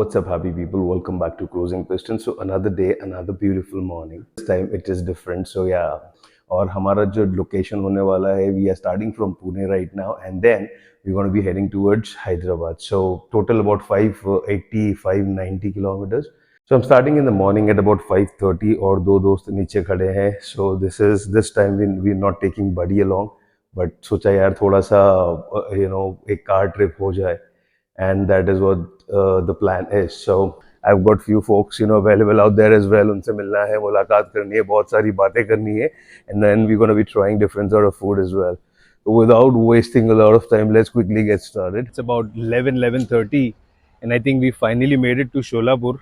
what's up, happy people? Welcome back to Closing Piston. So another day, another beautiful morning. This time it is different. So yeah, और हमारा जो location होने वाला है, we are starting from Pune right now, and then we're going to be heading towards Hyderabad. So total about 580, 590 kilometers. So I'm starting in the morning at about 5:30 और दो दोस्त नीचे खड़े हैं. So this time we're not taking buddy along, but सोचा यार थोड़ा सा एक car trip हो जाए. And that is what the plan is. So I've got few folks available out there as well. उनसे मिलना है, मुलाकात करनी है, बहुत सारी बातें करनी है, and then we're going to be trying different sort of food as well. So without wasting a lot of time, let's quickly get started. It's about 11:30 and I think we finally made it to Sholapur.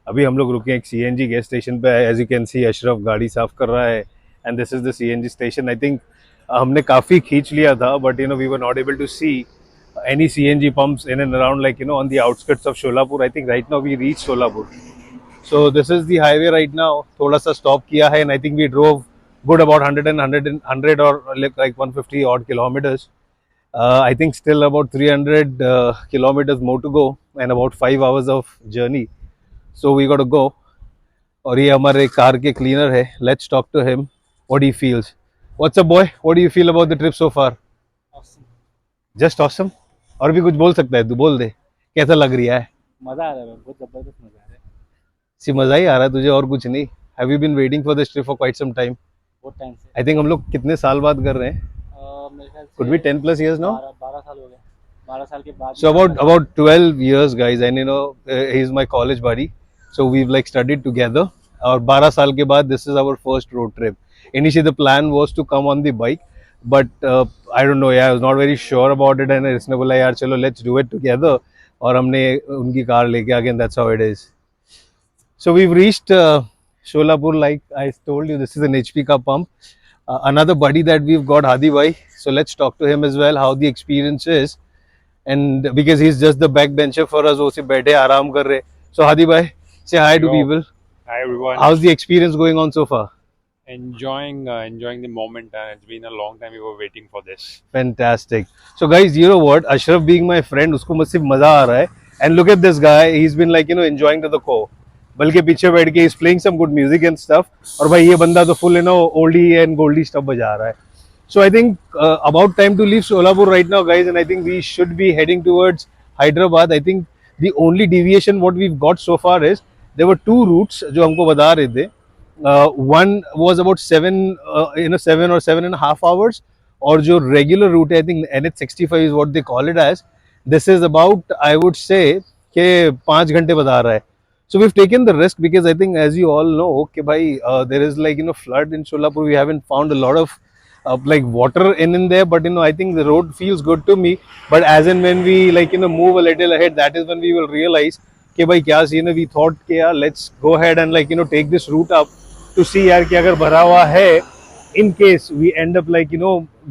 अभी हम लोग रुके एक CNG gas station पे. As you can see, Ashraf गाड़ी साफ कर रहा है, and this is the CNG station. I think हमने काफ़ी खींच लिया था, but we were not able to see any CNG pumps in and around, on the outskirts of Sholapur. I think right now we reached Sholapur. So this is the highway right now. थोड़ा सा stop किया है, and I think we drove good about 100 or like 150 odd kilometers. I think still about 300 kilometers more to go and about 5 hours of journey. So we got to go. और ये हमारे car के cleaner है. Let's talk to him. What he feels. What's up, boy? What do you feel about the trip so far? Awesome. Just awesome. और भी कुछ बोल सकता है, तू बोल दे कैसा लग रहा है. मजा आ रहा है, बहुत जबरदस्त मजा आ रहा है. सी मजा ही आ रहा है तुझे और कुछ नहीं. Have you been waiting for this trip for quite some time? बहुत टाइम से. आई थिंक हम लोग कितने साल बाद कर रहे हैं? मेरे ख्याल से could be 10 plus years now. 12 साल हो गए. 12 साल के बाद. So about 12 years guys, and he is my college buddy, so we've like studied together. और 12 साल के बाद this is our first road trip. Initially the plan was to come on the bike, but I don't know, I was not very sure about it, and इसने बोला यार चलो let's do it together, और हमने उनकी car लेके आ गए, and that's how it is. So we've reached Sholapur. Like I told you, this is an HP ka pump. Another buddy that we've got, Hadi bhai. So let's talk to him as well, how the experience is, and because he's just the backbencher for us, वो सिर्फ बैठे आराम कर रहे. So Hadi bhai, say hi to people. Hi everyone. How's the experience going on so far? Enjoying the moment, and it's been a long time we were waiting for this. Fantastic. So guys, you know what? Ashraf being my friend, उसको मुझसे मजा आ रहा है. And look at this guy. He's been like enjoying to the core. बल्कि पीछे बैठ के he's playing some good music and stuff. और भाई ये बंदा तो full oldie and goldie stuff बजा रहा है. So I think about time to leave Sholapur right now, guys, and I think we should be heading towards Hyderabad. I think the only deviation what we've got so far is there were two routes जो हमको बता रहे थे. One was about 7 or 7.5 hours, और जो regular route है, I think NH65 is what they call it as. This is about, I would say, के 5 घंटे बता रहा है. So we've taken the risk because I think, as you all know, okay, bhai, there is flood in Sholapur. We haven't found a lot of water in there, but I think the road feels good to me. But as and when we move a little ahead, that is when we will realize कि भाई क्या scene है. We thought कि यार let's go ahead and take this route up to see यार कि अगर भरा हुआ है, in case we end up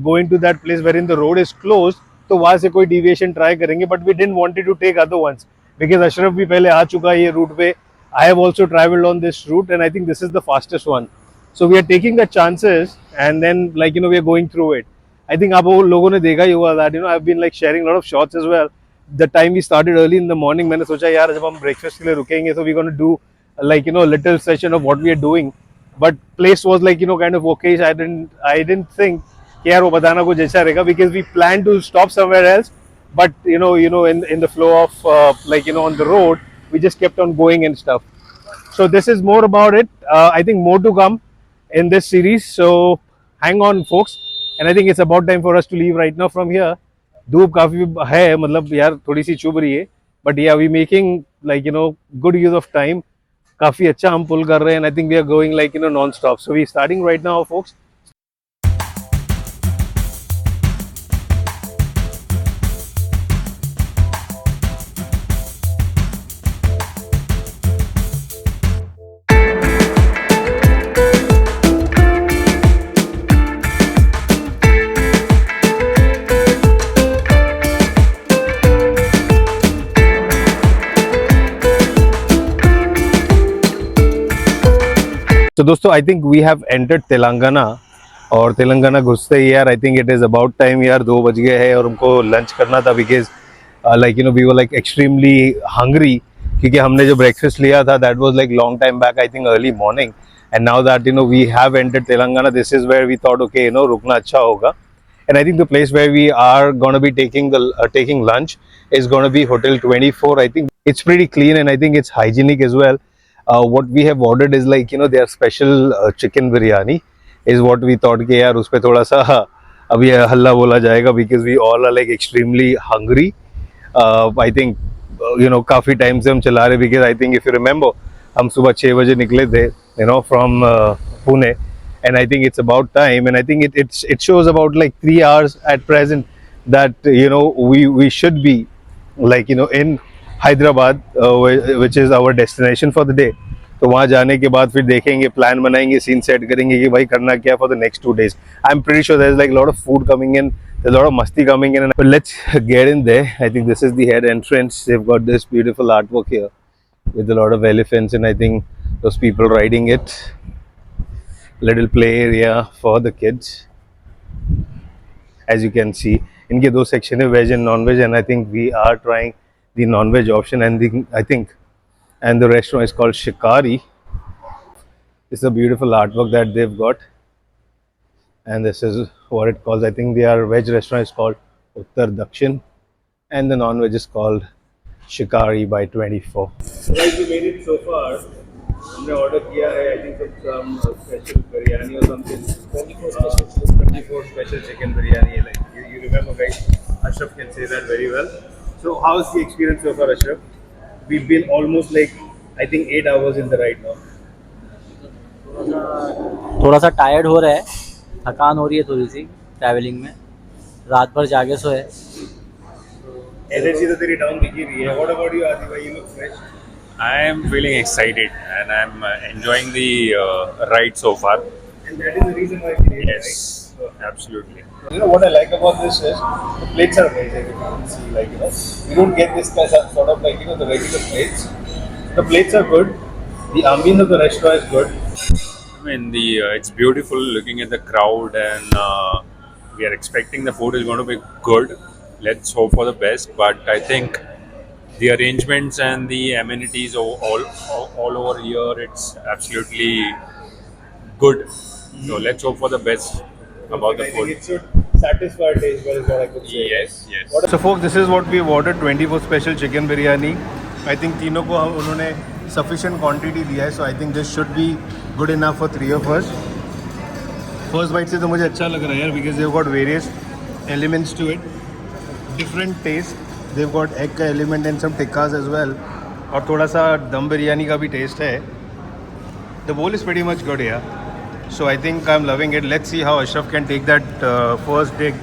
going to that place wherein the road is closed, तो वहाँ से कोई deviation try करेंगे. But we didn't wanted to take other ones because Ashraf भी पहले आ चुका है ये route पे. I have also traveled on this route, and I think this is the fastest one. So we are taking the chances, and then we are going through it. I think आप लोगों ने देखा ही होगा that I've been sharing a lot of shots as well. The time we started early in the morning, मैंने सोचा यार जब हम breakfast के लिए रुकेंगे, so we're going to do a little session of what we are doing. But place was kind of okay. I didn't think कि यार वो बताना कुछ ऐसा रहेगा because we planned to stop somewhere else. But in the flow of on the road, we just kept on going and stuff. So this is more about it. I think more to come in this series. So hang on, folks. And I think it's about time for us to leave right now from here. धूप काफी है, मतलब यार थोड़ी सी चुभ रही है. But yeah, we making good use of time. काफी अच्छा हम पुल कर रहे हैं, and I think we are going non-stop. So we starting right now, folks. तो दोस्तों I think we have entered Telangana, और तेलंगाना घुसते ही यार I think it is about time यार. 2 बज गए हैं और हमको लंच करना था because we were extremely hungry. क्योंकि हमने जो ब्रेकफास्ट लिया था that was like long time back, I think early morning, and now that we have entered Telangana, this is where we thought okay रुकना अच्छा होगा. And I think the place where we are going to be taking lunch is going to be Hotel 24. I think it's pretty clean and I think it's hygienic as well. What we have ordered is like their special chicken biryani is what we thought कि यार उस पे थोड़ा सा अभी हल्ला बोला जाएगा because we all are like extremely hungry. I think काफी टाइम से हम चला रहे because I think if you remember हम सुबह 6 बजे निकले थे from Pune. And I think it's about time, and I think it shows about like 3 hours at present that we should be like in Hyderabad, which is our destination for the day. तो वहाँ जाने के बाद फिर देखेंगे, plan बनाएंगे, scene set करेंगे कि भाई करना क्या for the next 2 days. I'm pretty sure there's like a lot of food coming in, there's a lot of masti coming in, but let's get in there. I think this is the head entrance. They've got this beautiful artwork here with a lot of elephants, and I think those people riding it. Little play area for the kids, as you can see. इनके 2 section है, veg and non veg, and I think we are trying the non-veg option, and the restaurant is called Shikari. It's a beautiful artwork that they've got, and this is what it calls. I think their veg restaurant is called Uttar Dakshin, and the non-veg is called Shikari by 24. So guys, we made it so far. हमने order किया है, I think some special biryani or something. 24 special chicken biryani. Like you remember, guys, Ashraf can say that very well. So how's the experience so far, Ashraf? We've been almost like I think 8 hours in the ride now. थोड़ा सा tired हो रहा है, थकान हो रही है थोड़ी सी ट्रैवलिंग में, रात भर जागे सोए. एनर्जी तो तेरी डाउन दिख ही रही है. What about you, Adi bhai? You look fresh. I am feeling excited and I'm enjoying the ride so far. And that is the reason why we did it, Yes, right? absolutely. What I like about this is the plates are amazing. If you can see, like you don't get this sort of like the regular plates. The plates are good. The ambience of the restaurant is good. I mean, it's beautiful looking at the crowd, and we are expecting the food is going to be good. Let's hope for the best, but I think the arrangements and the amenities all over here, it's absolutely good. So let's hope for the best about the I think food. it should satisfy our taste, but is what I could say. Yes. So folks, this is what we've ordered, 24 special chicken biryani. I think तीनों को उन्होंने sufficient quantity दिया है, so I think this should be good enough for 3 of us. First bite से तो मुझे अच्छा लग रहा है यार, because they've got various elements to it, different taste. They've got egg का element and some tikkas as well, और थोड़ा सा दम बिरयानी का भी taste है. The bowl is pretty much good, yeah. So I think I'm loving it. Let's see how Ashraf can take that first dig.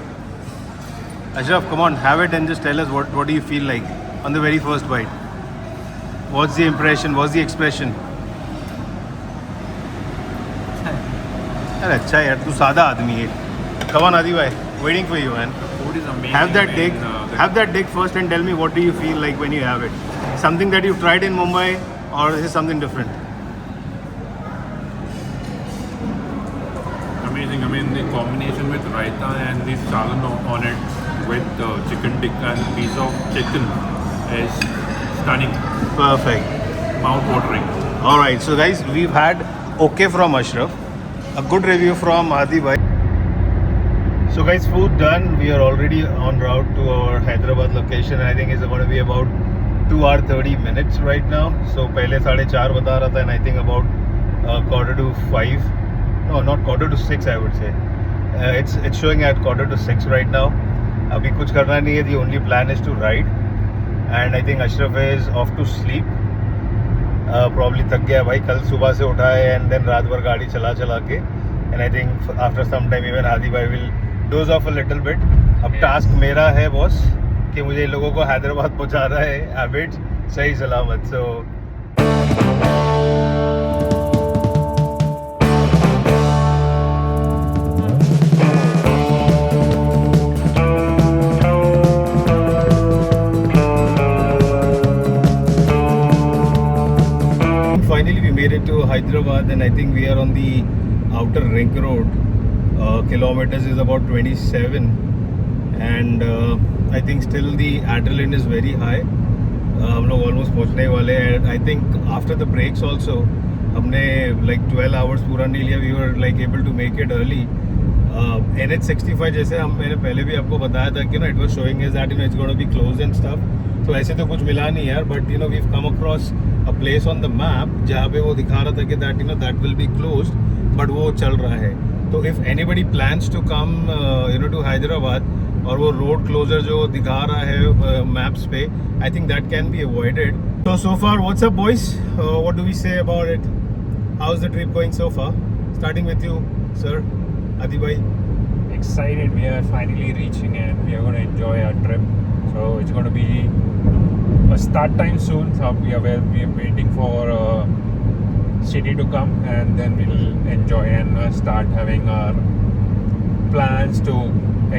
Ashraf, come on, have it and just tell us what do you feel like on the very first bite. What's the impression? What's the expression? अरे अच्छा यार, तू सादा आदमी है. Come on, Adi bhai, waiting for you, man. Food is amazing. Have that dig. Have that dig first and tell me what do you feel like when you have it. Something that you've tried in Mumbai, or is it something different? Amazing. I mean, the combination with raita and the salan on it with chicken tikka and a piece of chicken is stunning. Perfect. Mouth-watering. All right, so guys, we've had okay from Ashraf, a good review from Adi bhai. So guys, food done. We are already en route to our Hyderabad location. I think it's going to be about 2 hours 30 minutes right now. So पहले 4:30 बता रहा था, and I think about 4:45. No, not 4:45, I would say. It's showing at 4:45 right now. अभी कुछ करना नहीं है. The only plan is to ride, and I think Ashraf is off to sleep. Probably थक गया भाई, कल सुबह से उठा है and then रात भर गाड़ी चला के, and I think after some time even Adi bhai will doze off a little bit. अब टास्क मेरा है बॉस कि मुझे इन लोगों को हैदराबाद पहुंचाना है एबिट सही सलामत. सो finally we made it to Hyderabad, and I think we are on the outer ring road. Kilometers is about 27, and I think still the adrenaline is very high. हम लोग ऑलमोस्ट पहुंचने ही वाले हैं. I think after the breaks also हमने like 12 hours पूरा नहीं लिया. We were like able to make it early. NH65 जैसे मैंने पहले भी आपको बताया था कि ना it was showing is that it's gonna be close and stuff. तो ऐसे तो कुछ मिला नहीं यार, but we come across a place on the map जहाँ पे वो दिखा रहा था कि that will be closed, but वो चल रहा है. तो if anybody plans to come to Hyderabad और वो रोड क्लोजर जो दिखा रहा है मैप्स पे, I think that can be avoided. So far what's up boys, what do we say about it? How's the trip going so far? Starting with you sir, Adi bhai. Excited, we are finally reaching and we are going to enjoy our trip. So it's going to be a start time soon. So we are waiting for city to come and then we'll enjoy and start having our plans to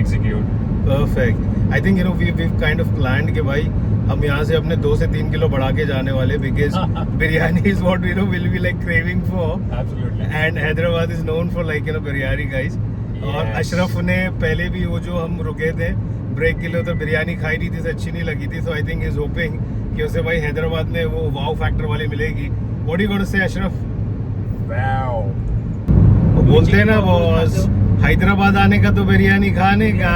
execute. Perfect. I think we've kind of planned कि भाई हम यहाँ से अपने 2 से 3 kilo बढ़ा के जाने वाले, because biryani is what we'll be like craving for. Absolutely. And Hyderabad is known for like biryani guys. और Yes. अशरफ ने पहले भी वो जो हम रुके थे ब्रेक के लिए तो बिरयानी खाई नहीं थी, तो अच्छी नहीं लगी थी. सो आई थिंक इज होपिंग कि उसे भाई हैदराबाद में वो वाव फैक्टर वाली मिलेगी. What you gonna say Ashraf? Wow. वो बोलते हैं ना बॉस, हैदराबाद आने का तो बिरयानी खाने का.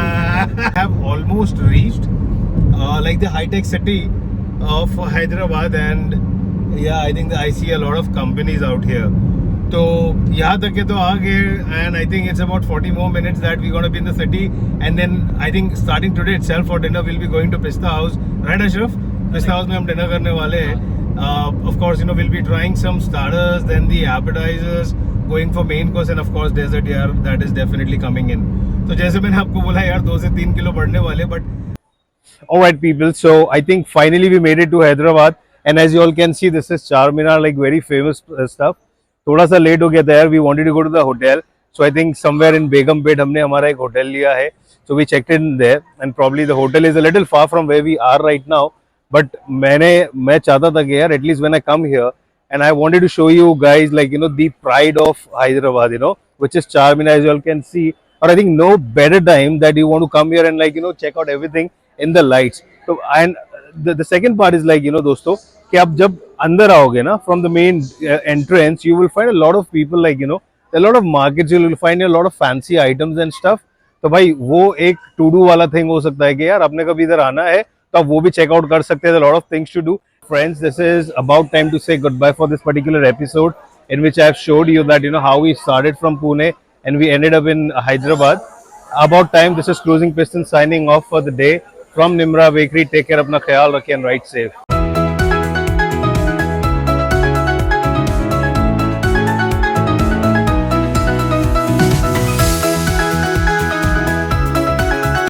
Have almost reached like the high tech city of Hyderabad, and yeah, I think I see a lot of companies out here. तो यहाँ तक के तो आ गए, and I think it's about 40 more minutes that we're gonna be in the city, and then I think starting today itself for dinner we'll be going to Pista House, right Ashraf? Pista House में हम dinner करने वाले हैं. Of course we'll be trying some starters, then the appetizers, going for main course, and of course dessert यार, that is definitely coming in. तो जैसे मैंने आपको बोला यार 2 से 3 किलो बढ़ने वाले, but alright people, so I think finally we made it to Hyderabad, and as you all can see this is Charminar, like very famous stuff. थोड़ा सा लेट हो गया था यार. We wanted to go to the hotel, so I think somewhere in Begumpet हमने हमारा एक hotel लिया है. So we checked in there, and probably the hotel is a little far from where we are right now, but मैं चाहता था कि यार at least when I come here, and I wanted to show you guys like the pride of Hyderabad, which is Charminar, as you all can see. Or I think no better time that you want to come here and like check out everything in the lights. So and the second part is like दोस्तों कि आप जब अंदर आओगे ना from the main entrance, you will find a lot of people like a lot of markets, you will find a lot of fancy items and stuff. तो भाई वो एक to do वाला thing हो सकता है कि यार आपने कभी इधर आना है तो आप वो भी check out कर सकते हैं. A lot of things to do. Friends, this is about time to say goodbye for this particular episode, in which I have showed you that how we started from Pune and we ended up in Hyderabad. About time. This is Closing Piston signing off for the day from Nimra Bakery. Take care, apna khayal rakhiye and ride safe.